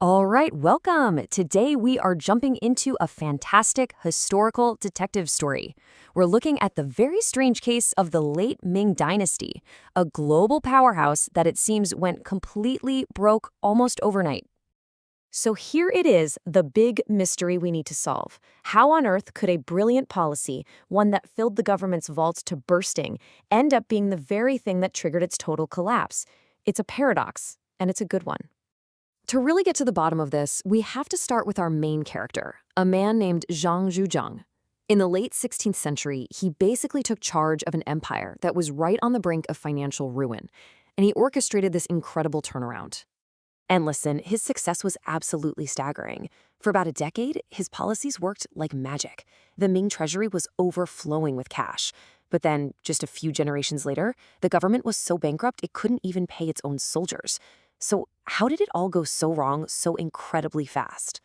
All right, welcome. Today we are jumping into a fantastic historical detective story. We're looking at the very strange case of the late Ming Dynasty, a global powerhouse that it seems went completely broke almost overnight. So here it is, the big mystery we need to solve. How on earth could a brilliant policy, one that filled the government's vaults to bursting, end up being the very thing that triggered its total collapse? It's a paradox, and it's a good one. To really get to the bottom of this, we have to start with our main character, a man named Zhang Zhuzhang. In the late 16th century, he basically took charge of an empire that was right on the brink of financial ruin, and he orchestrated this incredible turnaround. And listen, his success was absolutely staggering. For about a decade, his policies worked like magic. The Ming treasury was overflowing with cash. But then, just a few generations later, the government was so bankrupt it couldn't even pay its own soldiers. So how did it all go so wrong so incredibly fast?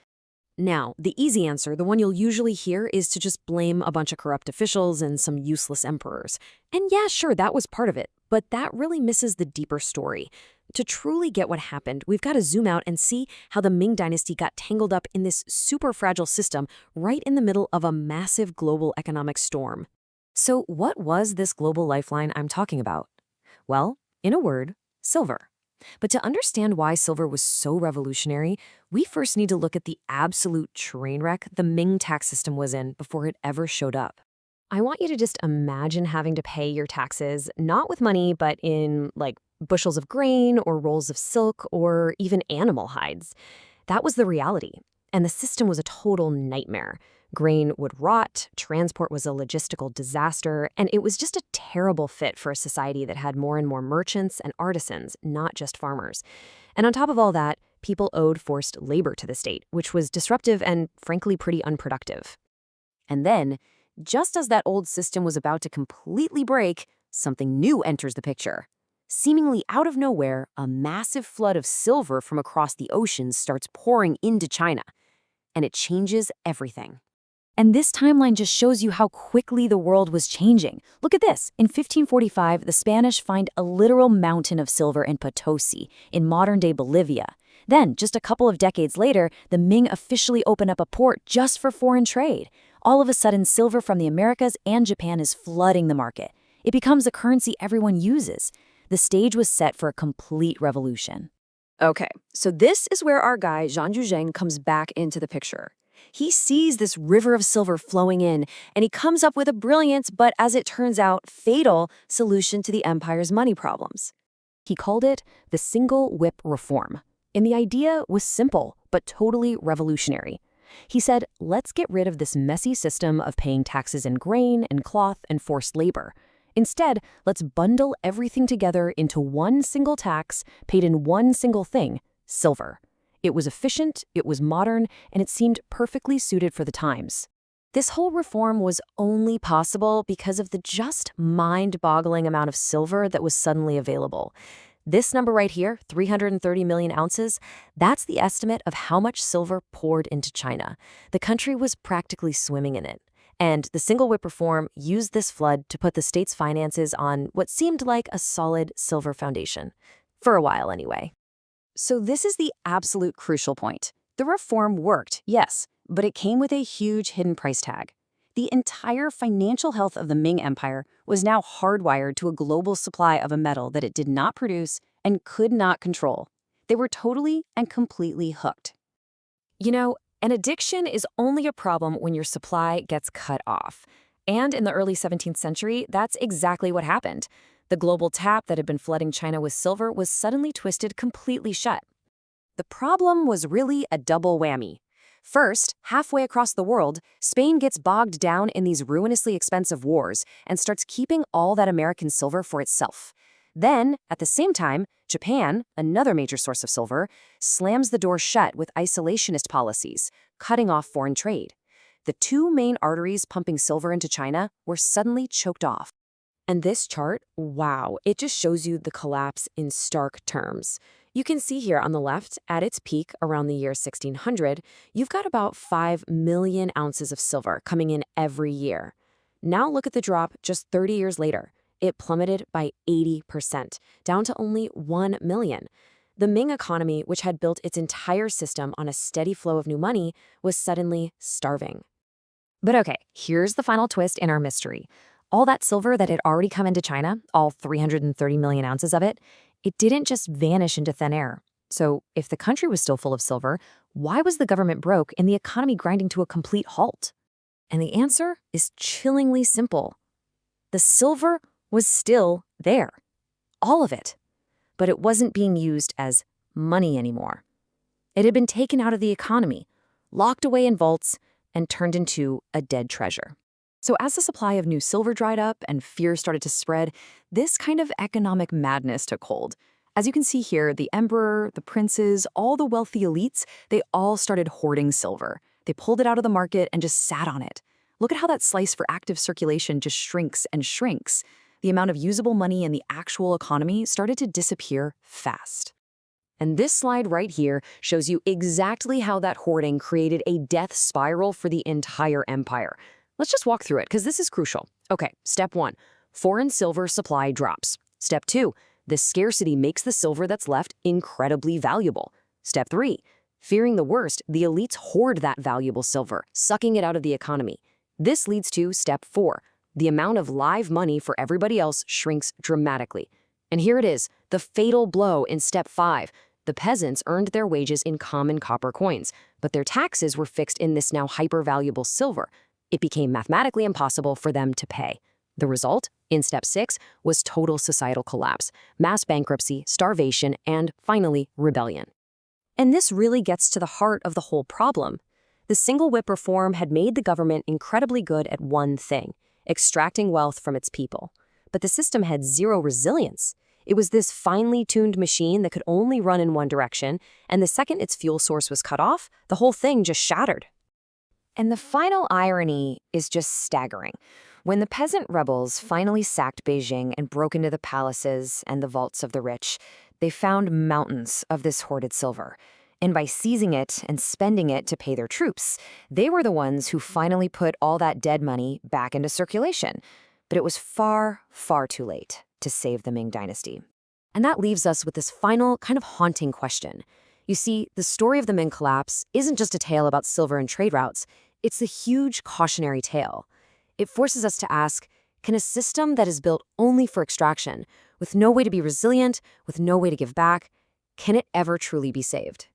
Now, the easy answer, the one you'll usually hear, is to just blame a bunch of corrupt officials and some useless emperors. And yeah, sure, that was part of it, but that really misses the deeper story. To truly get what happened, we've got to zoom out and see how the Ming Dynasty got tangled up in this super fragile system right in the middle of a massive global economic storm. So what was this global lifeline I'm talking about? Well, in a word, silver. But to understand why silver was so revolutionary, we first need to look at the absolute train wreck the Ming tax system was in before it ever showed up. I want you to just imagine having to pay your taxes not with money, but in like bushels of grain or rolls of silk or even animal hides. That was the reality. And the system was a total nightmare. Grain would rot, transport was a logistical disaster, and it was just a terrible fit for a society that had more and more merchants and artisans, not just farmers. And on top of all that, people owed forced labor to the state, which was disruptive and, frankly, pretty unproductive. And then, just as that old system was about to completely break, something new enters the picture. Seemingly out of nowhere, a massive flood of silver from across the oceans starts pouring into China. And it changes everything. And this timeline just shows you how quickly the world was changing. Look at this. In 1545, the Spanish find a literal mountain of silver in Potosi, in modern-day Bolivia. Then, just a couple of decades later, the Ming officially open up a port just for foreign trade. All of a sudden, silver from the Americas and Japan is flooding the market. It becomes a currency everyone uses. The stage was set for a complete revolution. Okay, so this is where our guy, Zhang Zhuzhang, comes back into the picture. He sees this river of silver flowing in, and he comes up with a brilliant, but as it turns out, fatal solution to the empire's money problems. He called it the single whip reform. And the idea was simple, but totally revolutionary. He said, let's get rid of this messy system of paying taxes in grain and cloth and forced labor. Instead, let's bundle everything together into one single tax paid in one single thing, silver. It was efficient, it was modern, and it seemed perfectly suited for the times. This whole reform was only possible because of the just mind-boggling amount of silver that was suddenly available. This number right here, 330 million ounces, that's the estimate of how much silver poured into China. The country was practically swimming in it. And the single whip reform used this flood to put the state's finances on what seemed like a solid silver foundation. For a while, anyway. So this is the absolute crucial point. The reform worked, yes, but it came with a huge hidden price tag. The entire financial health of the Ming Empire was now hardwired to a global supply of a metal that it did not produce and could not control. They were totally and completely hooked. You know, an addiction is only a problem when your supply gets cut off. And in the early 17th century, that's exactly what happened. The global tap that had been flooding China with silver was suddenly twisted completely shut. The problem was really a double whammy. First, halfway across the world, Spain gets bogged down in these ruinously expensive wars and starts keeping all that American silver for itself. Then, at the same time, Japan, another major source of silver, slams the door shut with isolationist policies, cutting off foreign trade. The two main arteries pumping silver into China were suddenly choked off. And this chart, wow, it just shows you the collapse in stark terms. You can see here on the left, at its peak around the year 1600, you've got about 5 million ounces of silver coming in every year. Now look at the drop just 30 years later. It plummeted by 80%, down to only 1 million. The Ming economy, which had built its entire system on a steady flow of new money, was suddenly starving. But okay, here's the final twist in our mystery. All that silver that had already come into China, all 330 million ounces of it didn't just vanish into thin air. So if the country was still full of silver, why was the government broke and the economy grinding to a complete halt? And the answer is chillingly simple. The silver was still there. All of it. But it wasn't being used as money anymore. It had been taken out of the economy, locked away in vaults, and turned into a dead treasure. So as the supply of new silver dried up and fear started to spread, this kind of economic madness took hold. As you can see here, the emperor, the princes, all the wealthy elites, they all started hoarding silver. They pulled it out of the market and just sat on it. Look at how that slice for active circulation just shrinks and shrinks. The amount of usable money in the actual economy started to disappear fast. And this slide right here shows you exactly how that hoarding created a death spiral for the entire empire. Let's just walk through it, because this is crucial. Okay, step 1, foreign silver supply drops. Step 2, the scarcity makes the silver that's left incredibly valuable. Step 3, fearing the worst, the elites hoard that valuable silver, sucking it out of the economy. This leads to step 4, the amount of live money for everybody else shrinks dramatically. And here it is, the fatal blow in step 5. The peasants earned their wages in common copper coins, but their taxes were fixed in this now hyper-valuable silver. It became mathematically impossible for them to pay. The result, in step 6, was total societal collapse, mass bankruptcy, starvation, and, finally, rebellion. And this really gets to the heart of the whole problem. The single whip reform had made the government incredibly good at one thing, extracting wealth from its people. But the system had zero resilience. It was this finely tuned machine that could only run in one direction, and the second its fuel source was cut off, the whole thing just shattered. And the final irony is just staggering. When the peasant rebels finally sacked Beijing and broke into the palaces and the vaults of the rich, they found mountains of this hoarded silver. And by seizing it and spending it to pay their troops, they were the ones who finally put all that dead money back into circulation. But it was far, far too late to save the Ming dynasty. And that leaves us with this final kind of haunting question. You see, the story of the Ming collapse isn't just a tale about silver and trade routes. It's a huge cautionary tale. It forces us to ask, can a system that is built only for extraction, with no way to be resilient, with no way to give back, can it ever truly be saved?